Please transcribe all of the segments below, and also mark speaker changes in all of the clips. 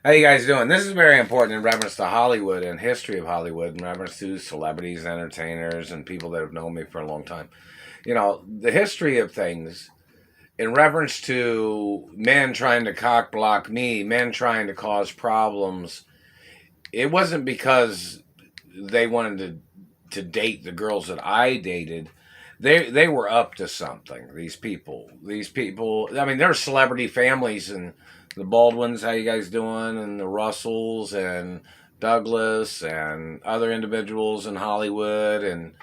Speaker 1: How you guys doing? This is very important in reference to Hollywood and history of Hollywood, in reference to celebrities, entertainers, and people that have known me for a long time. The history of things in reference to men trying to cock block me, men trying to cause problems. It wasn't because they wanted to date the girls that I dated. They were up to something. These people. I mean, they're celebrity families and the Baldwins. How you guys doing? And the Russells and Douglas and other individuals in Hollywood and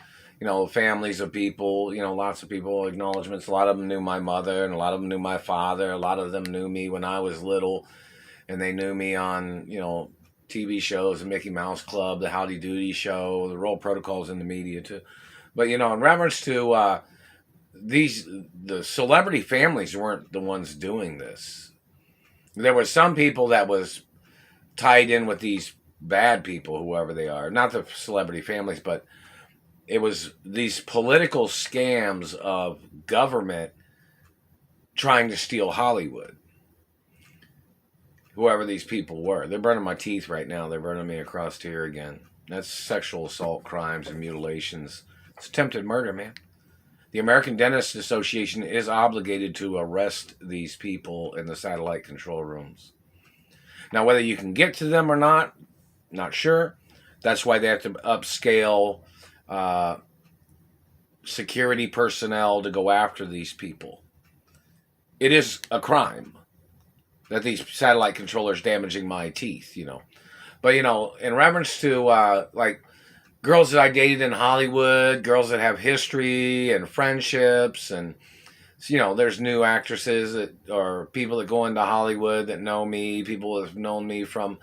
Speaker 1: families of people. Lots of people acknowledgments. A lot of them knew my mother and a lot of them knew my father. A lot of them knew me when I was little, and they knew me on TV shows, the Mickey Mouse Club, the Howdy Doody Show, the Role Protocols in the media too. But in reference to the celebrity families weren't the ones doing this. There were some people that was tied in with these bad people, whoever they are, not the celebrity families, but it was these political scams of government trying to steal Hollywood. Whoever these people were, they're burning my teeth right now. They're burning me across here again. That's sexual assault crimes and mutilations. It's attempted murder, man. The American Dentist Association is obligated to arrest these people in the satellite control rooms. Now, whether you can get to them or not sure. That's why they have to upscale security personnel to go after these people. It is a crime that these satellite controllers damaging my teeth. But in reference to like girls that I dated in Hollywood, girls that have history and friendships, and there's new actresses that or people that go into Hollywood that know me. People that have known me from,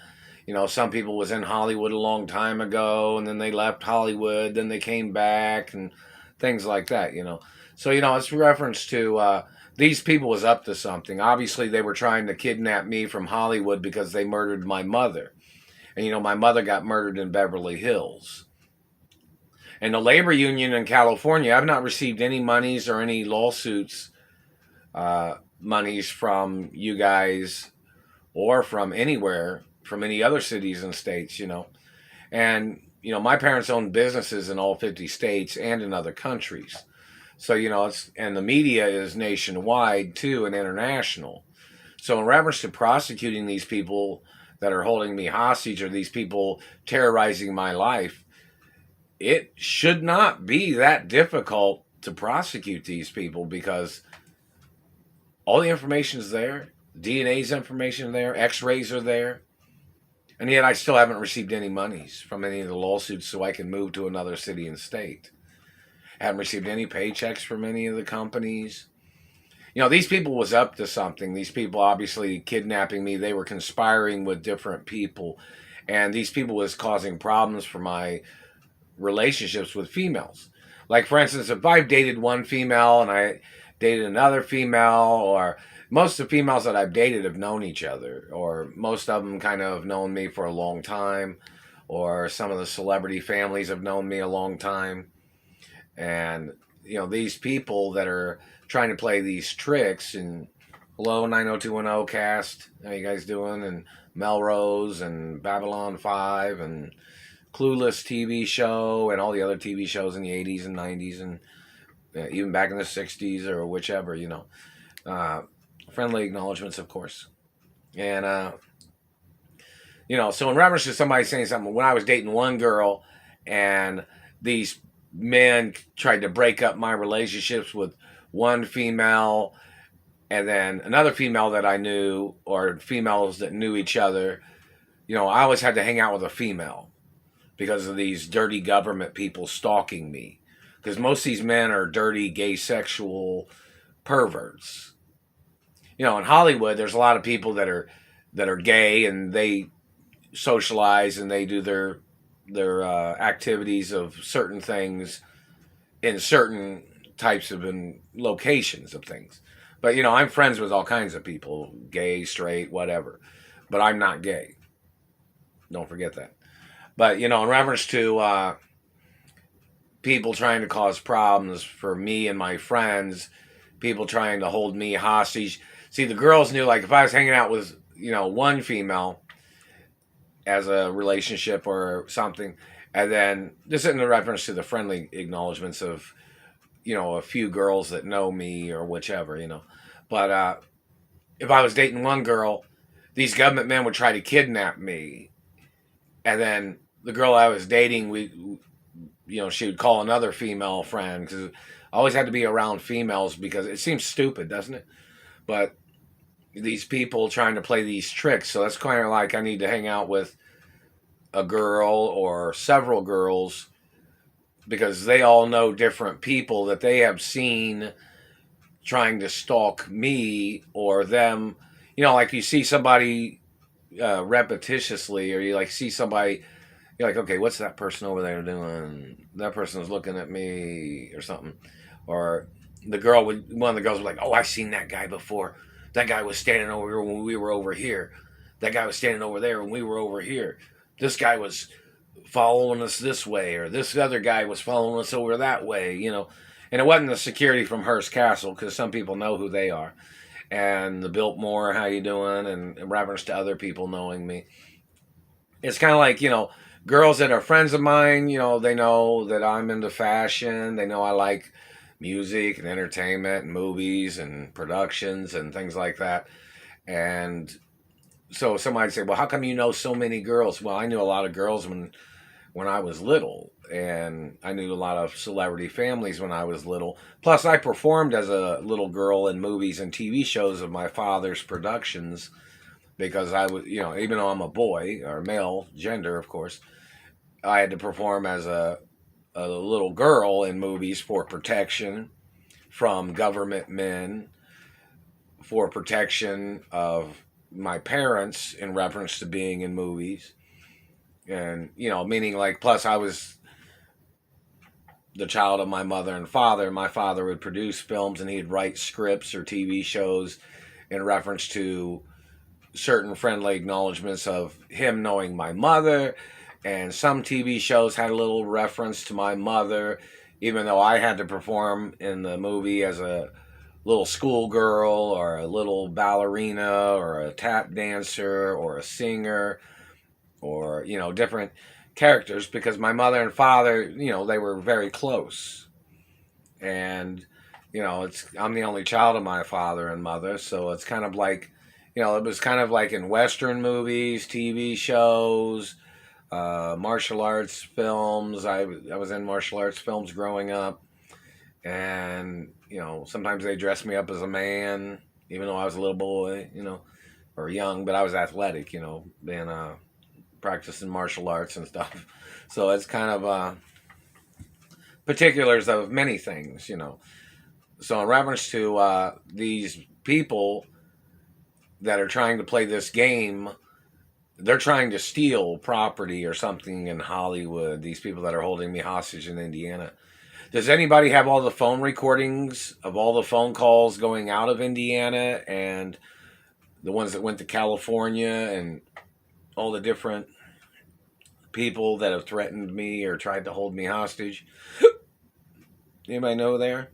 Speaker 1: some people was in Hollywood a long time ago, and then they left Hollywood, then they came back, and things like that. So it's reference to. These people was up to something. Obviously, they were trying to kidnap me from Hollywood because they murdered my mother. And my mother got murdered in Beverly Hills. And the labor union in California, I've not received any monies or any lawsuits, monies from you guys or from anywhere, from any other cities and states. And, my parents own businesses in all 50 states and in other countries. So, and the media is nationwide too and international. So, in reference to prosecuting these people that are holding me hostage or these people terrorizing my life, it should not be that difficult to prosecute these people because all the information is there. DNA's information there, x-rays are there. And yet I still haven't received any monies from any of the lawsuits so I can move to another city and state. Haven't received any paychecks from any of the companies. These people was up to something. These people obviously kidnapping me. They were conspiring with different people. And these people was causing problems for my relationships with females. Like, for instance, if I've dated one female and I dated another female, or most of the females that I've dated have known each other, or most of them kind of have known me for a long time, or some of the celebrity families have known me a long time. And these people that are trying to play these tricks, and hello 90210 cast, how you guys doing, and Melrose and Babylon 5 and Clueless TV show and all the other TV shows in the 80s and 90s and even back in the 60s or whichever. Friendly acknowledgments, of course. And so in reference to somebody saying something, when I was dating one girl and these men tried to break up my relationships with one female and then another female that I knew, or females that knew each other, I always had to hang out with a female because of these dirty government people stalking me. Because most of these men are dirty, gay, sexual perverts. In Hollywood, there's a lot of people that are gay and they socialize and they do their activities of certain things in certain types of locations of things. But I'm friends with all kinds of people, gay, straight, whatever. But I'm not gay. Don't forget that. But in reference to people trying to cause problems for me and my friends, people trying to hold me hostage. See, the girls knew, like, if I was hanging out with one female, as a relationship or something. And then this isn't a reference to the friendly acknowledgments of, a few girls that know me or whichever. But if I was dating one girl, these government men would try to kidnap me. And then the girl I was dating, she would call another female friend because I always had to be around females because it seems stupid, doesn't it? But these people trying to play these tricks. So that's kind of like I need to hang out with a girl or several girls because they all know different people that they have seen trying to stalk me or them. Like you see somebody repetitiously, or you like see somebody, you're like, okay, what's that person over there doing? That person's looking at me or something. Or one of the girls was like, oh, I've seen that guy before. That guy was standing over here when we were over here. That guy was standing over there when we were over here. This guy was following us this way, or this other guy was following us over that way, And it wasn't the security from Hearst Castle, because some people know who they are. And the Biltmore, how you doing? And in reference to other people knowing me. It's kind of like, girls that are friends of mine, they know that I'm into fashion. They know I like music and entertainment and movies and productions and things like that. And so somebody say, well, how come you know so many girls? Well, I knew a lot of girls when I was little, and I knew a lot of celebrity families when I was little. Plus, I performed as a little girl in movies and TV shows of my father's productions because I was, even though I'm a boy or male gender, of course, I had to perform as a little girl in movies for protection from government men, for protection of my parents in reference to being in movies. And, meaning like, plus I was the child of my mother and father. My father would produce films and he'd write scripts or TV shows in reference to certain friendly acknowledgments of him knowing my mother. And some TV shows had a little reference to my mother, even though I had to perform in the movie as a little schoolgirl or a little ballerina or a tap dancer or a singer or, different characters because my mother and father, they were very close. And, I'm the only child of my father and mother. So it's kind of like, it was kind of like in Western movies, TV shows, martial arts films. I was in martial arts films growing up. And, sometimes they dressed me up as a man, even though I was a little boy, or young, but I was athletic, being practicing martial arts and stuff. So it's kind of particulars of many things, So in reference to these people that are trying to play this game, they're trying to steal property or something in Hollywood, these people that are holding me hostage in Indiana. Does anybody have all the phone recordings of all the phone calls going out of Indiana and the ones that went to California and all the different people that have threatened me or tried to hold me hostage? Anybody know there?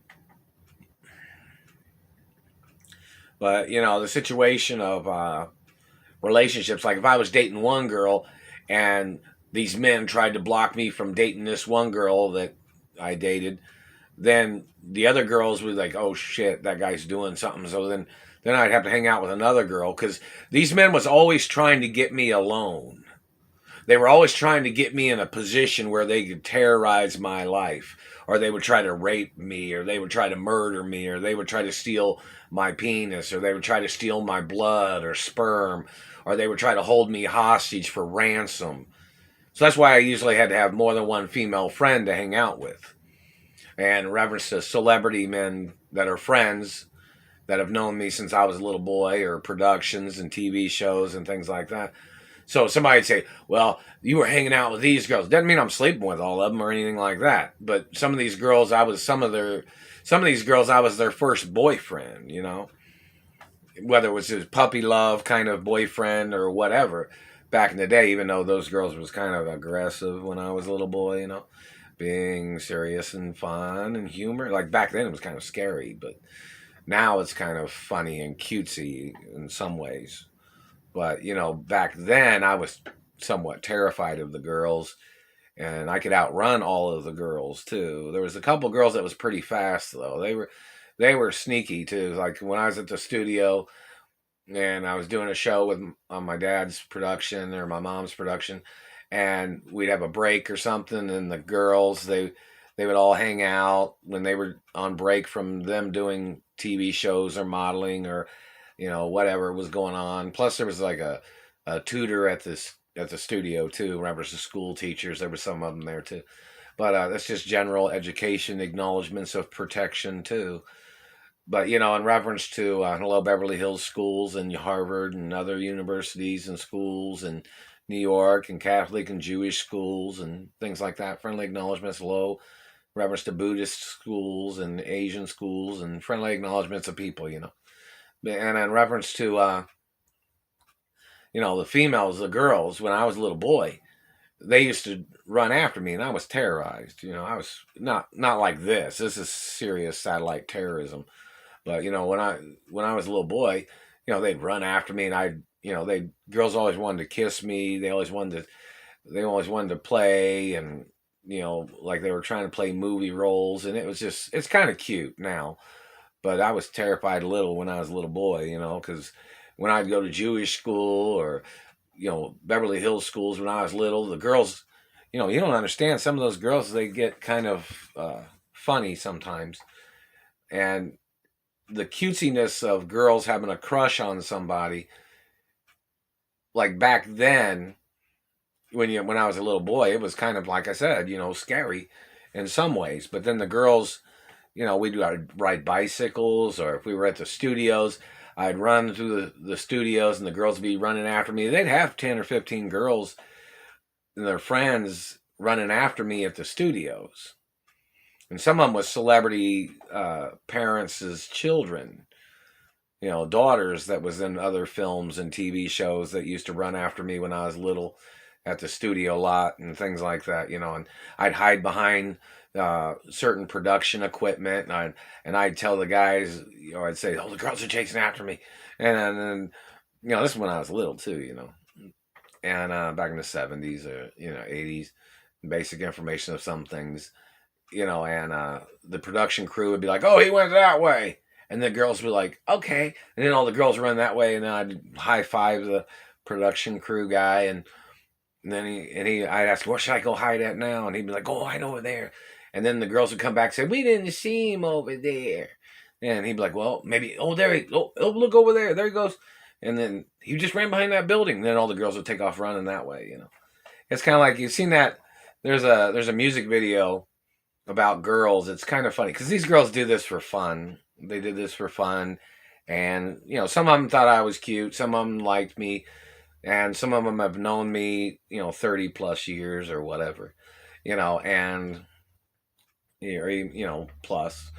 Speaker 1: But, the situation of relationships, like if I was dating one girl and these men tried to block me from dating this one girl that I dated, then the other girls would be like, oh shit, that guy's doing something. So then I'd have to hang out with another girl because these men was always trying to get me alone. They were always trying to get me in a position where they could terrorize my life, or they would try to rape me, or they would try to murder me, or they would try to steal my penis, or they would try to steal my blood or sperm, or they would try to hold me hostage for ransom. So that's why I usually had to have more than one female friend to hang out with. And in reference to celebrity men that are friends that have known me since I was a little boy, or productions and TV shows and things like that. So somebody'd say, well, you were hanging out with these girls. Doesn't mean I'm sleeping with all of them or anything like that. But some of these girls, I was their first boyfriend, whether it was his puppy love kind of boyfriend or whatever back in the day, even though those girls was kind of aggressive when I was a little boy, being serious and fun and humor. Like back then it was kind of scary, but now it's kind of funny and cutesy in some ways. But, back then I was somewhat terrified of the girls, and I could outrun all of the girls too. There was a couple girls that was pretty fast though. They were sneaky too. Like when I was at the studio and I was doing a show with on my dad's production or my mom's production, and we'd have a break or something, and the girls they would all hang out when they were on break from them doing TV shows or modeling or whatever was going on. Plus there was like a tutor at the studio too. Remember, the school teachers, there was some of them there too. But that's just general education, acknowledgments of protection too. But in reference to Hello Beverly Hills schools and Harvard and other universities and schools and New York and Catholic and Jewish schools and things like that, friendly acknowledgments. Hello, reference to Buddhist schools and Asian schools and friendly acknowledgments of people. And in reference to the females, the girls, when I was a little boy, they used to run after me, and I was terrorized. I was not like this. This is serious satellite terrorism. But when I was a little boy, they'd run after me, and girls always wanted to kiss me. They always wanted to play, and like they were trying to play movie roles, and it's kind of cute now. But I was terrified little when I was a little boy, because when I'd go to Jewish school or Beverly Hills schools when I was little, the girls, you don't understand. Some of those girls, they get kind of funny sometimes, and the cutesiness of girls having a crush on somebody, like back then, when I was a little boy, it was kind of like I said, scary in some ways. But then the girls, we'd ride bicycles, or if we were at the studios, I'd run through the studios, and the girls would be running after me. They'd have 10 or 15 girls and their friends running after me at the studios. And some of them was celebrity parents' children, daughters that was in other films and TV shows that used to run after me when I was little at the studio lot and things like that, and I'd hide behind certain production equipment, and I'd tell the guys, I'd say, "Oh, the girls are chasing after me," and then this is when I was little too, and back in the 70s or 80s, basic information of some things, and the production crew would be like, "Oh, he went that way," and the girls would be like, "Okay," and then all the girls run that way, and then I'd high five the production crew guy, and then I'd ask, "Where should I go hide at now?" And he'd be like, "Go hide over there." And then the girls would come back and say, "We didn't see him over there." And he'd be like, "Well, maybe, look over there. There he goes." And then he just ran behind that building. And then all the girls would take off running that way, It's kind of like, you've seen that, there's a music video about girls. It's kind of funny, because these girls do this for fun. They did this for fun. And, some of them thought I was cute. Some of them liked me. And some of them have known me, 30 plus years or whatever, and, plus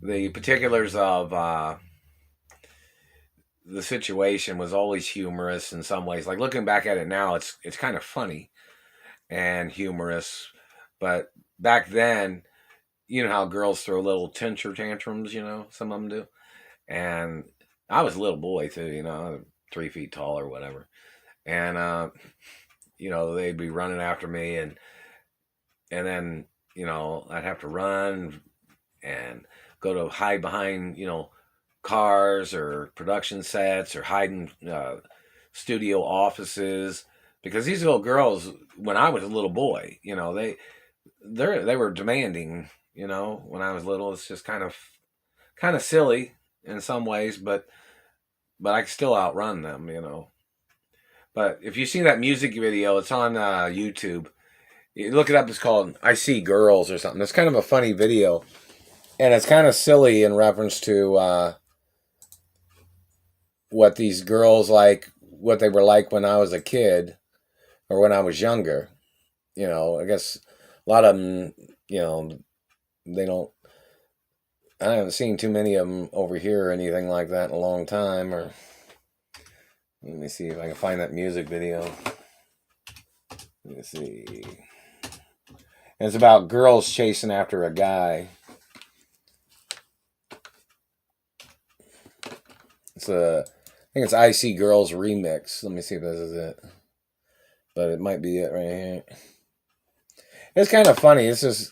Speaker 1: the particulars of the situation was always humorous in some ways. Like looking back at it now, it's kind of funny and humorous. But back then, how girls throw little temper tantrums, some of them do. And I was a little boy too, 3 feet tall or whatever. And they'd be running after me, and then I'd have to run and go to hide behind cars or production sets, or hide in studio offices, because these little girls, when I was a little boy, they were demanding, when I was little. It's just kind of silly in some ways, but I could still outrun them, But if you see that music video, it's on YouTube. You look it up. It's called "I See Girls" or something. It's kind of a funny video, and it's kind of silly in reference to what these girls what they were like when I was a kid or when I was younger. I guess a lot of them, they don't. I haven't seen too many of them over here or anything like that in a long time. Or let me see if I can find that music video. Let me see. And it's about girls chasing after a guy. I think it's "I See Girls" remix. Let me see if this is it. but it might be it right here. It's kind of funny. It's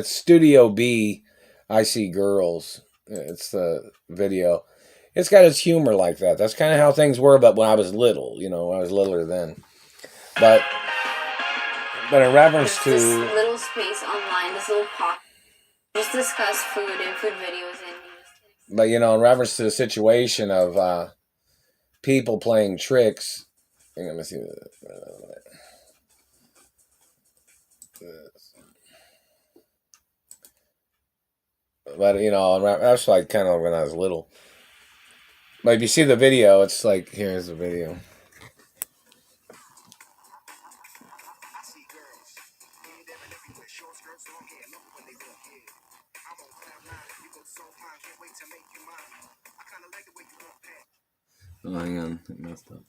Speaker 1: Studio B. I See Girls. It's the video. It's got its humor like that. That's kind of how things were, but when I was little, I was littler then. But in reference to
Speaker 2: this little space online, this little pocket, just discuss food and food videos and.
Speaker 1: But in reference to the situation of people playing tricks. Let me see. But that's like kind of when I was little. But if you see the video, it's like here's the video. Oh, hang on, it messed up.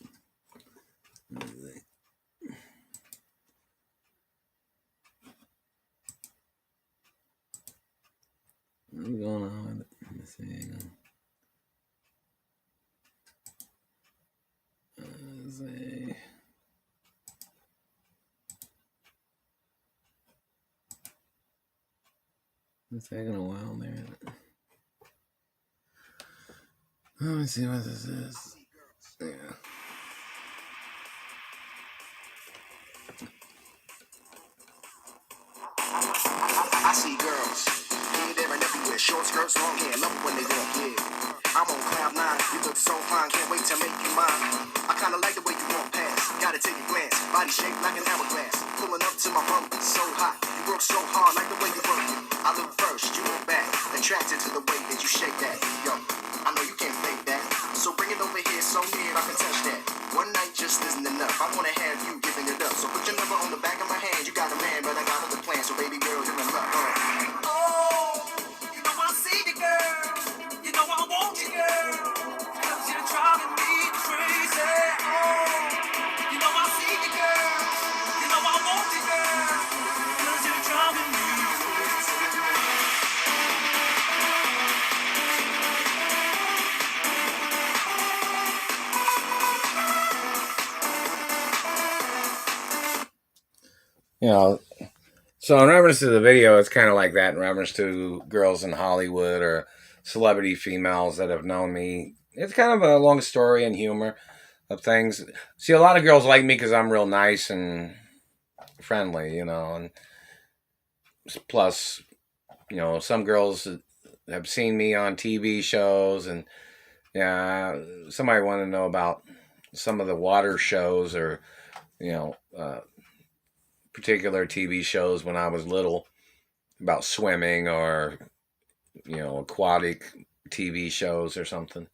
Speaker 1: What's going on with it? Let me see. Hang on. It's taking a while there. Let me see what this is. Yeah. I see girls here, there, and everywhere. Short skirts, long hair, love it when they walk. Yeah, I'm on cloud nine. You look so fine, can't wait to make you mine. I kinda like the way you walk past. Gotta take a glance, body shaped like an hourglass. Pulling up to my bump, so hot. You work so hard, like the way you work it. I look first, you look back. Attracted to the way that you shake that. Yo, I know you can't fake that. So bring it over here, so near I can touch that. One night just isn't enough. I wanna have you giving it up. So put your number on the back of my hand. You got a man, but I got other plans. So baby girl, you're in love. Oh, you know I see you, girl. You know I want you, girl. 'Cause you're driving me crazy. Oh, you know I see you, girl. You know I want you, girl. 'Cause you're driving me crazy. So in reference to the video, it's kind of like that in reference to girls in Hollywood or celebrity females that have known me. It's kind of a long story and humor of things. See, a lot of girls like me because I'm real nice and friendly, and plus, some girls have seen me on TV shows, and yeah, somebody wanted to know about some of the water shows or, particular TV shows when I was little about swimming or, aquatic TV shows or something.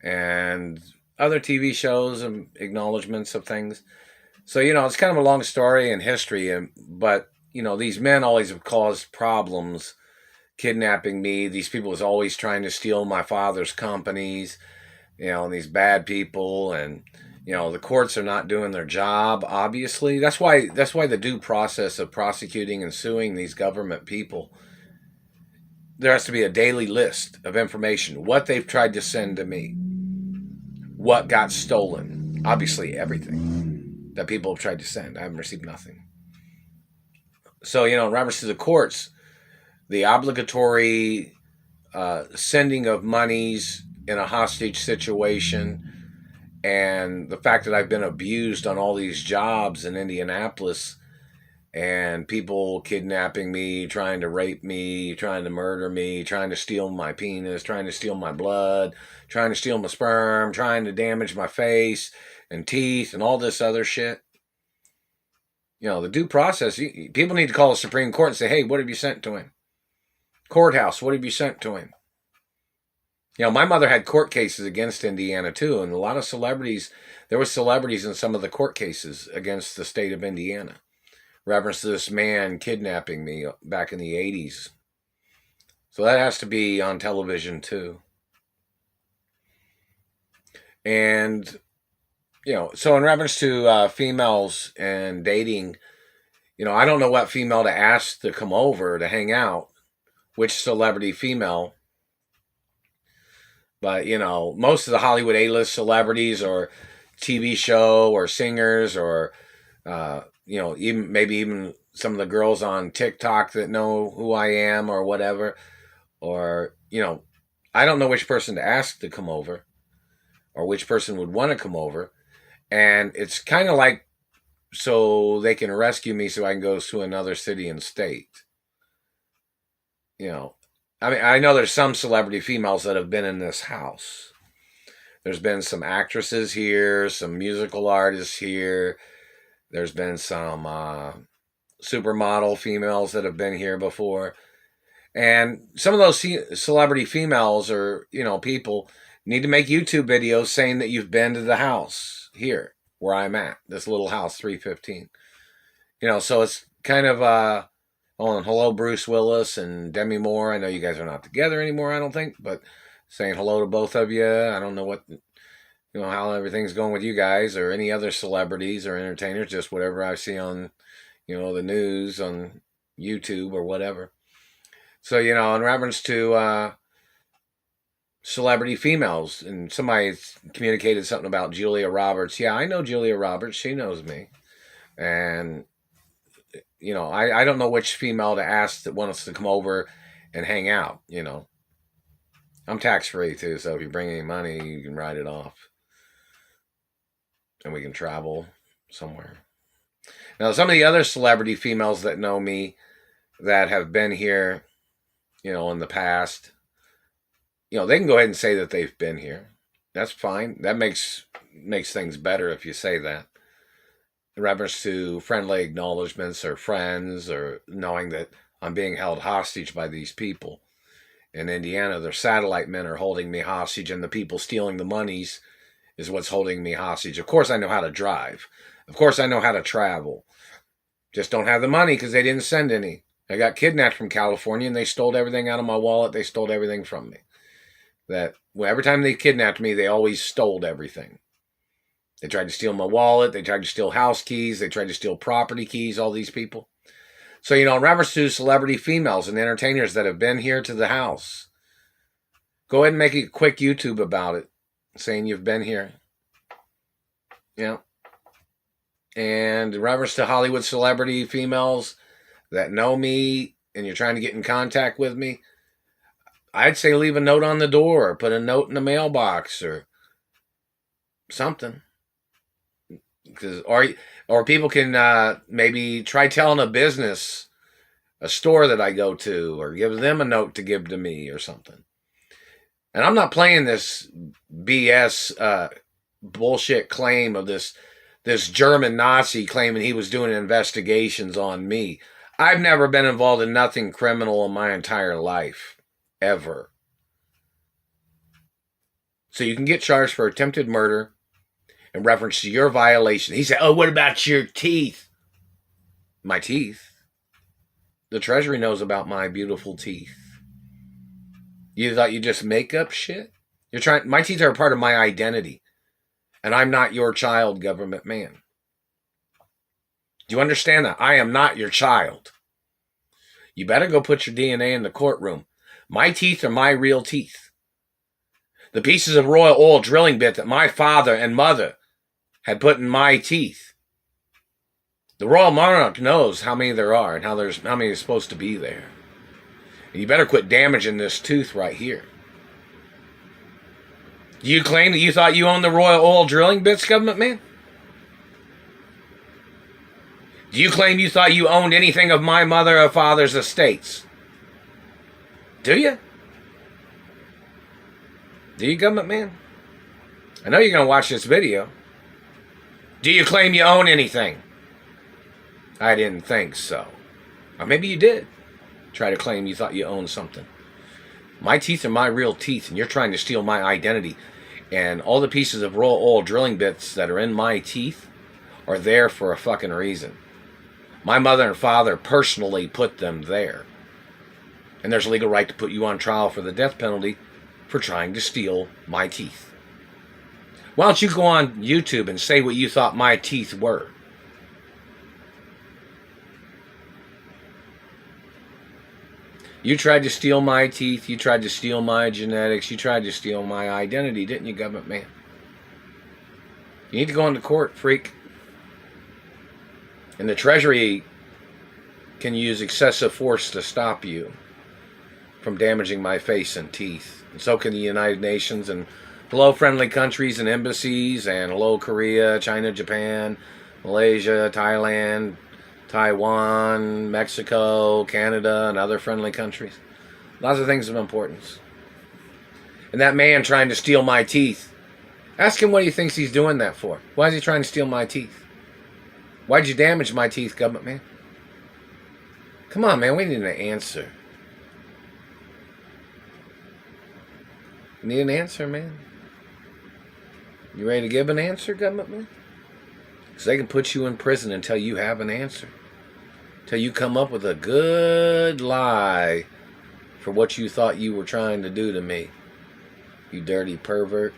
Speaker 1: And other TV shows and acknowledgments of things. So, it's kind of a long story in history. But, these men always have caused problems, kidnapping me. These people was always trying to steal my father's companies, and these bad people. And, the courts are not doing their job, obviously. That's why the due process of prosecuting and suing these government people, there has to be a daily list of information. What they've tried to send to me. What got stolen. Obviously, everything that people have tried to send. I haven't received nothing. So, in reference to the courts, the obligatory sending of monies in a hostage situation, and the fact that I've been abused on all these jobs in Indianapolis, and people kidnapping me, trying to rape me, trying to murder me, trying to steal my penis, trying to steal my blood, trying to steal my sperm, trying to damage my face and teeth and all this other shit. The due process, people need to call the Supreme Court and say, hey, what have you sent to him? Courthouse, what have you sent to him? My mother had court cases against Indiana too, and a lot of celebrities, there were celebrities in some of the court cases against the state of Indiana. Reference to this man kidnapping me back in the 80s. So that has to be on television too. And, so in reference to females and dating, I don't know what female to ask to come over to hang out, which celebrity female. But, most of the Hollywood A-list celebrities or, TV show or singers or, even some of the girls on TikTok that know who I am or whatever. Or, I don't know which person to ask to come over or which person would want to come over. And it's kind of like so they can rescue me so I can go to another city and state. I know there's some celebrity females that have been in this house. There's been some actresses here, some musical artists here. There's been some supermodel females that have been here before. And some of those celebrity females or, people need to make YouTube videos saying that you've been to the house here where I'm at, this little house, 315. So it's kind of, and hello, Bruce Willis and Demi Moore. I know you guys are not together anymore, I don't think, but saying hello to both of you. I don't know how everything's going with you guys or any other celebrities or entertainers, just whatever I see on, the news on YouTube or whatever. So, in reference to celebrity females, and somebody communicated something about Julia Roberts. Yeah, I know Julia Roberts. She knows me. And, I don't know which female to ask that wants to come over and hang out, I'm tax-free, too, so if you bring any money, you can write it off. And we can travel somewhere. Now, some of the other celebrity females that know me that have been here, in the past, they can go ahead and say that they've been here. That's fine. That makes things better if you say that. In reference to friendly acknowledgments or friends or knowing that I'm being held hostage by these people. In Indiana, their satellite men are holding me hostage, and the people stealing the monies is what's holding me hostage. Of course, I know how to drive. Of course, I know how to travel. Just don't have the money because they didn't send any. I got kidnapped from California, and they stole everything out of my wallet. They stole everything from me. Every time they kidnapped me, they always stole everything. They tried to steal my wallet. They tried to steal house keys. They tried to steal property keys, all these people. So, in reference to celebrity females and entertainers that have been here to the house, go ahead and make a quick YouTube about it, saying you've been here. Yeah. And in reference to Hollywood celebrity females that know me and you're trying to get in contact with me, I'd say leave a note on the door or put a note in the mailbox or something. Or people can maybe try telling a store that I go to, or give them a note to give to me or something. And I'm not playing this BS bullshit claim of this German Nazi claiming he was doing investigations on me. I've never been involved in nothing criminal in my entire life, ever. So you can get charged for attempted murder in reference to your violation. He said, oh, what about your teeth? My teeth? The Treasury knows about my beautiful teeth. You thought you just make up shit? My teeth are a part of my identity. And I'm not your child, government man. Do you understand that? I am not your child. You better go put your DNA in the courtroom. My teeth are my real teeth. The pieces of royal oil drilling bit that my father and mother had put in my teeth. The royal monarch knows how many there are and how many is supposed to be there. And you better quit damaging this tooth right here. Do you claim that you thought you owned the royal oil drilling bits, government man? Do you claim you thought you owned anything of my mother or father's estates? Do you? Do you, government man? I know you're going to watch this video. Do you claim you own anything? I didn't think so. Or maybe you did. Try to claim you thought you owned something. My teeth are my real teeth, and you're trying to steal my identity. And all the pieces of royal oil drilling bits that are in my teeth are there for a fucking reason. My mother and father personally put them there. And there's a legal right to put you on trial for the death penalty for trying to steal my teeth. Why don't you go on YouTube and say what you thought my teeth were? You tried to steal my teeth. You tried to steal my genetics. You tried to steal my identity, didn't you, government man? You need to go into court, freak. And the Treasury can use excessive force to stop you from damaging my face and teeth. And so can the United Nations and hello friendly countries and embassies and hello Korea, China, Japan, Malaysia, Thailand, Taiwan, Mexico, Canada, and other friendly countries. Lots of things of importance. And that man trying to steal my teeth. Ask him what he thinks he's doing that for. Why is he trying to steal my teeth? Why'd you damage my teeth, government man? Come on, man. We need an answer. We need an answer, man. You ready to give an answer, government man? Because they can put you in prison until you have an answer. Until you come up with a good lie for what you thought you were trying to do to me. You dirty pervert.